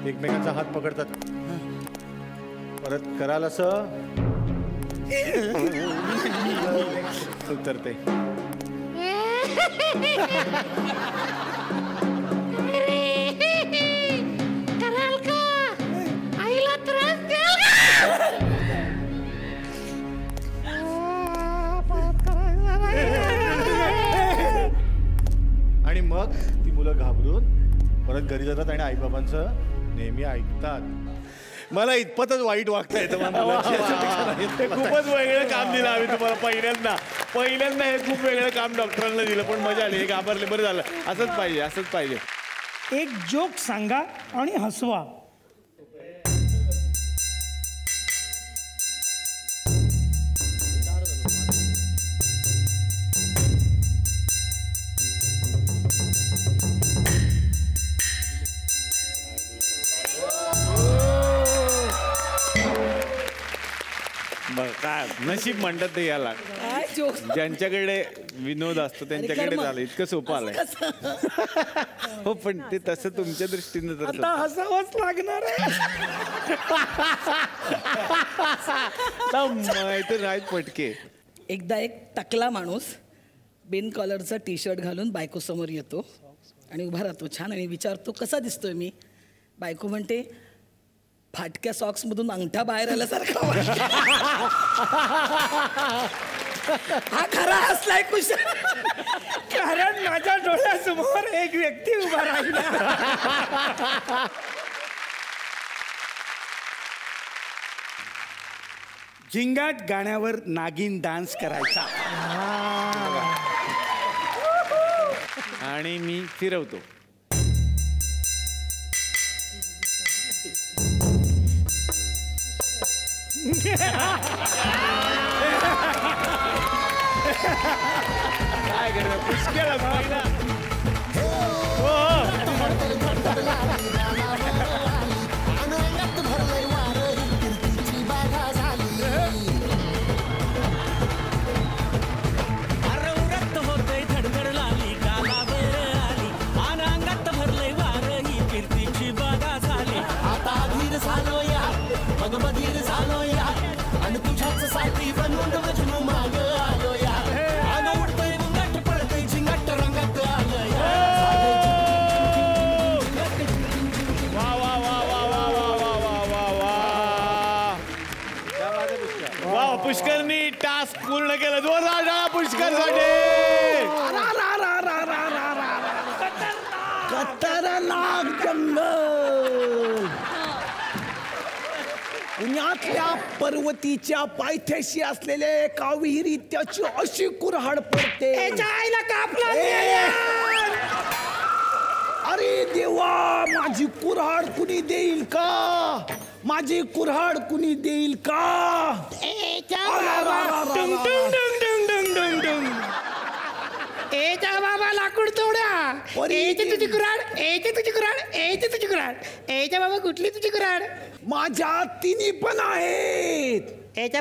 एकमेकांचा हात पकडतात, परत कराल असं उतरते. कराल का? आईला त्रास द्याल का? आणि मग ती मुलं घाबरून परत घरी जातात आणि आईबाबांचं नेहमी ऐकतात. मला इतपतच वाईट वागता येतं. खूपच वेगळं काम दिलं आम्ही तुम्हाला पहिल्यांदा हे खूप वेगळं काम डॉक्टरांना दिलं, पण मजा आली. हे घाबरले, बरं झालं. असंच पाहिजे. एक जोक सांगा आणि हसवा. काय नशीब म्हणतात ते याला, ज्यांच्याकडे विनोद असतो त्यांच्याकडे झालं. इतकं सोपं आलंय. हो, पण ते तसं तुमच्या दृष्टीने हसावंच लागणार माहिती नाही पटके. एकदा एक टकला माणूस बिन कॉलरचा टी शर्ट घालून बायको समोर येतो आणि उभा राहतो छान आणि विचारतो, कसा दिसतोय मी? बायको म्हणते, फाटक्या सॉक्स मधून अंगठा बाहेर आल्यासारखा. हा खरा हसलाय कुशल, कारण माझ्या डोळ्यासमोर एक व्यक्ती उभा राहिला. झिंगाट गाण्यावर नागिन डान्स करायचा आणि मी फिरवतो. काय करणार, पुष्कळ महिना. पुष्करनी टास्क पूर्ण केलं. जोरदार टाळ्या पुष्करसाठी. खतरनाक जंगल. पुण्यातल्या पर्वतीच्या पायथ्याशी असलेल्या एका विहिरीत त्याची अशी कुऱ्हाड पडते. अरे देवा, माझी कुऱ्हाड कुणी देईल का? माझी कुऱ्हाड कुणी देईल का? बाबा लाकूड तोड्या. तुझी कुऱ्हाड, तुझी कुऱ्हाड, तुझी कुऱ्हाड. बाबा कुठली तुझी कुऱ्हाड? माझ्या तिन्ही पण आहेत.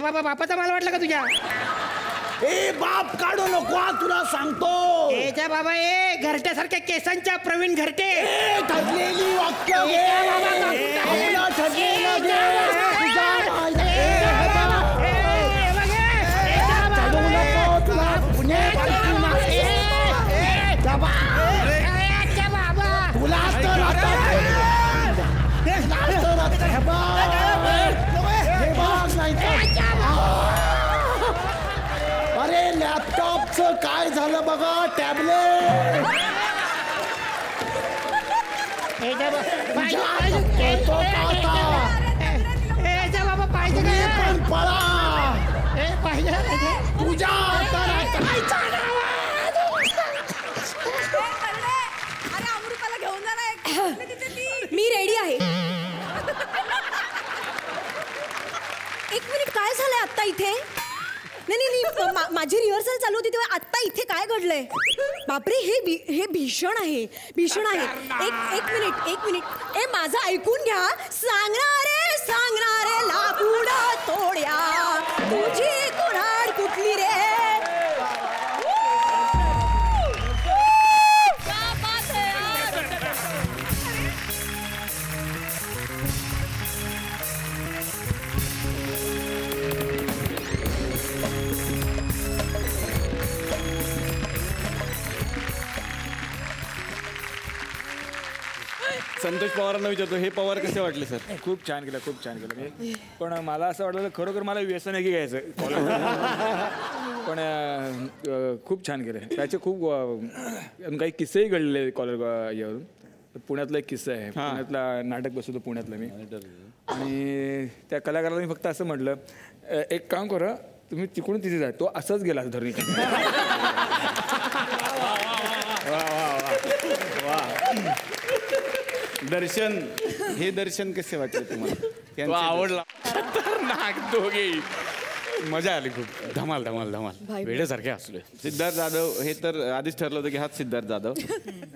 बाबा बापाचा मला वाटलं का तुझ्या? ए बाप काढू नको, तुला सांगतो. बाबा घरट्यासारख्या केसांच्या प्रवीण घरटे. ठरलेली वाक्य अरे लॅपटॉपचं काय झालं बघा, टॅबलेट. बाबा पाहिजे पण पळा. तुझ्या मी रेडी आहे. एक मिनिट, काय झालंय आत्ता इथे? नाही, माझी रिहर्सल चालू होती तेव्हा आत्ता इथे काय घडलंय? बापरे, हे भीषण आहे. एक मिनिट. माझं ऐकून घ्या. सांगणारे लाकूड तोड्या, तुझी कुऱ्हाड कुठली रे? संतोष पवारांना विचारतो, हे पवार कसे वाटले सर? खूप छान केलं, खूप छान केलं. पण मला असं वाटलं खरोखर मला व्यसन आहे की घ्यायचं कॉलेज. पण खूप छान केलं. त्याचे खूप काही किस्सेही घडले कॉलेज यावरून. पुण्यातला एक किस्सा आहे. पुण्यातला नाटक बसवतो पुण्यातलं मी, आणि त्या कलाकाराला मी फक्त असं म्हटलं, एक काम करा तुम्ही तिकडून तिथे जा. तो असंच गेला धरणी. दर्शन, हे दर्शन कसे वाटले तुम्हाला? आवडला नाक दोघे. मजा आली खूप. धमाल धमाल धमाल वेड्यासारखे असले. सिद्धार्थ जाधव हे तर आधीच ठरलं होतं की हाच सिद्धार्थ जाधव,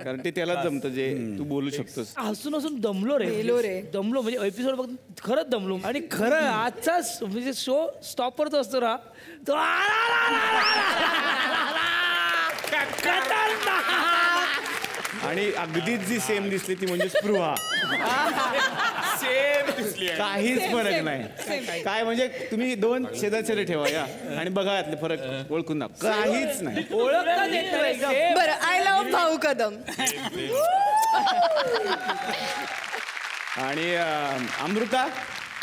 कारण ते त्यालाच जमतं जे तू बोलू शकतोस. हसून हसून दमलो रे. दमलो म्हणजे एपिसोड बघ खरंच दमलो. आणि खरं आजचा म्हणजे शो स्टॉपवर तो असतो ना, तो आणि अगदीच जी सेम दिसली ती म्हणजे स्पृहा. सेम दिसली. काहीच फरक नाही. काय म्हणजे तुम्ही दोन शेजारचे ठेवा या आणि बघा यातले फरक ओळखून ना. काहीच नाही. ओळखता येत नाही. बरं, आय लव्ह भाऊ कदम. आणि अमृता,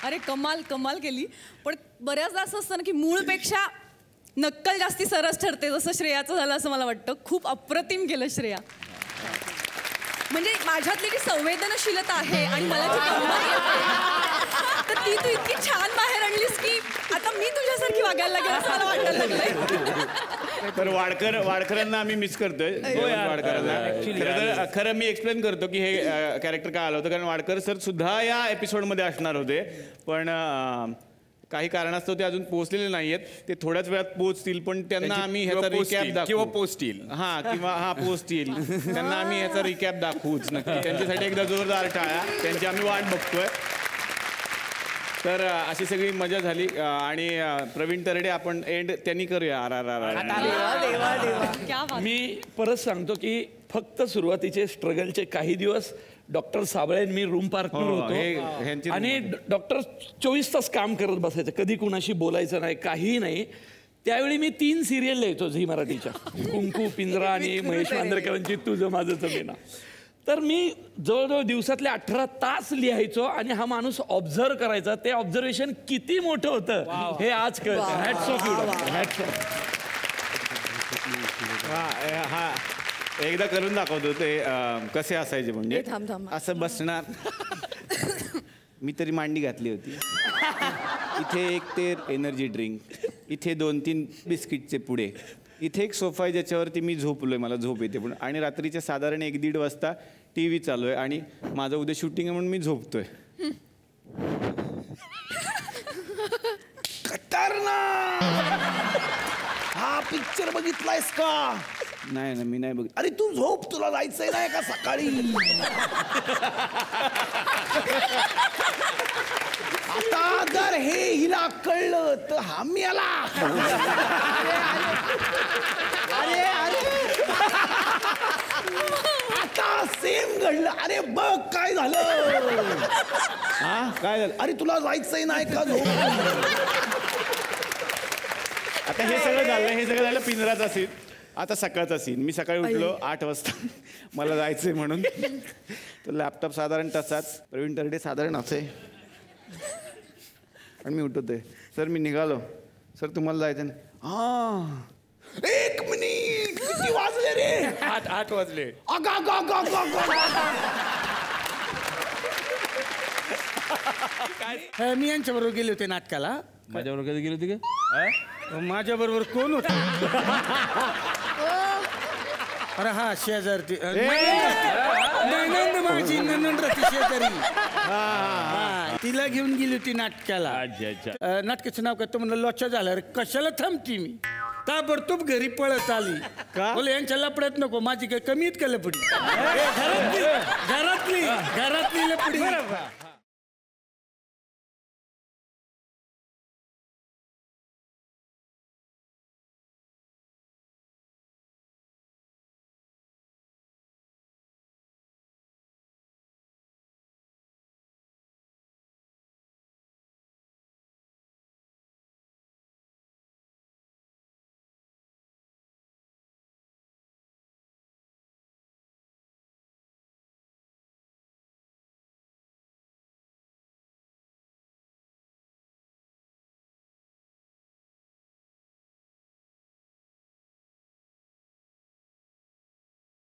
अरे कमाल कमाल केली. पण बऱ्याचदा असं असतं ना की मूळपेक्षा नक्कल जास्ती सरस ठरते, जसं श्रेयाचं झालं असं मला वाटतं. खूप अप्रतिम केलं श्रेया. म्हणजे माझ्यातली जी संवेदनशीलता आहे आणि मला जी कमाल येते, तर ती तू इतकी छान बाहेर आणलीस की आता मी तुझ्यासारखी वागायला लागेल असं मला वाटायला लागलंय. तर वाडकरांना आम्ही मिस करतोय. वाडकरांना खरं मी एक्सप्लेन करतो की हे कॅरेक्टर काय आलं होतं, कारण वाडकर सर सुद्धा या एपिसोडमध्ये असणार होते, पण काही कारणास्तव ते अजून पोहोचलेले नाहीयेत. ते थोड्याच वेळात पोहोचतील, पण त्यांना आम्ही ह्याचा रिकॅप दाखवू. किंवा पोस्टील. पोहोचतील. त्यांना आम्ही ह्याचा रिकॅप दाखवूच नक्की. त्यांच्यासाठी एकदा जोरदार टाळ्या. त्यांची आम्ही वाट बघतोय. तर अशी सगळी मजा झाली. आणि प्रवीण तरडे, आपण एंड त्यांनी करूया. क्या बात. मी परत सांगतो की फक्त सुरुवातीचे स्ट्रगलचे काही दिवस डॉक्टर साबळे मी रूम पार्टनर होतो, आणि डॉक्टर 24 तास काम करत बसायचं, कधी कुणाशी बोलायचं नाही, काहीही नाही. त्यावेळी मी 3 सिरियल लिहायचो झी मराठीच्या, कुंकू, पिंजरा आणि महेश मांजरेकरांची तुझं माझं जमेना. तर मी जवळजवळ दिवसातले 18 तास लिहायचो, आणि हा माणूस ऑब्झर्व करायचा. ते ऑब्झर्वेशन किती मोठं होतं हे आज कळतं. Hats off you, hats off. हा एकदा करून दाखवतो ते कसे असायचे. म्हणजे थांब. असं बसणार. मी तरी मांडी घातली होती. इथे एक ते एनर्जी ड्रिंक, इथे 2-3 बिस्किटचे पुडे, इथे एक सोफा आहे ज्याच्यावरती मी झोपलोय, मला झोप येते पण. आणि रात्रीच्या साधारण 1-1:30 वाजता TV चालू आहे आणि माझं उद्या शूटिंग आहे म्हणून मी झोपतोय. हा पिक्चर बघितलायस का? नाही मी नाही बघ. अरे तू झोप, तुला जायचंय नाही का सकाळी? आता जर हे हिला कळलं तर हा मी आला. अरे आता सेम घडलं. अरे बघ काय झालं. काय झालं? अरे तुला जायचंय नाही का झोप? आता हे सगळं झालं पिंजराचा सीन. आता सकाळचा सीन. मी सकाळी उठलो 8 वाजता, मला जायचंय म्हणून. तर लॅपटॉप साधारण तसाच, प्रवीण तरडे साधारण असे, आणि मी उठवतोय, सर मी निघालो. सर तुम्हाला जायचं नाही? हा 1 मिनिट, किती वाजले रे? 8 वाजले. मी यांच्याबरोबर गेले होते नाटकाला. माझ्याबरोबर कधी गेली होती का? माझ्याबरोबर कोण होता? अरे हा शेजारती नंद माझी नंद शेजारी. तिला घेऊन गेली होती नाटकाला. नाटकाचं नाव काय? म्हणलं लोचा झाला. रे कशाला थांबती मी? ताबडतोब घरी पळत आली. बोले यांच्या लपड्यात नको, माझी काय कमी आहेत का लपडी? घरातली लपडी.